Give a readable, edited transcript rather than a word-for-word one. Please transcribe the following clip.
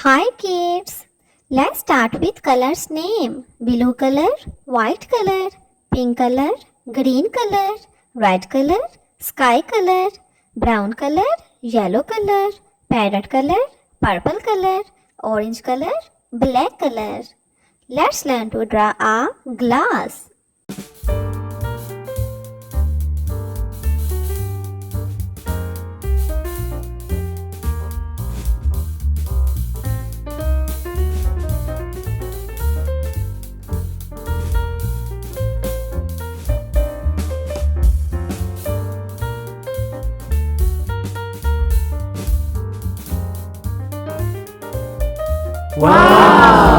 Hi kids. Let's start with colors name. Blue color, white color, pink color, green color, red color, sky color, brown color, yellow color, parrot color, purple color, orange color, black color. Let's learn to draw a glass. Wow!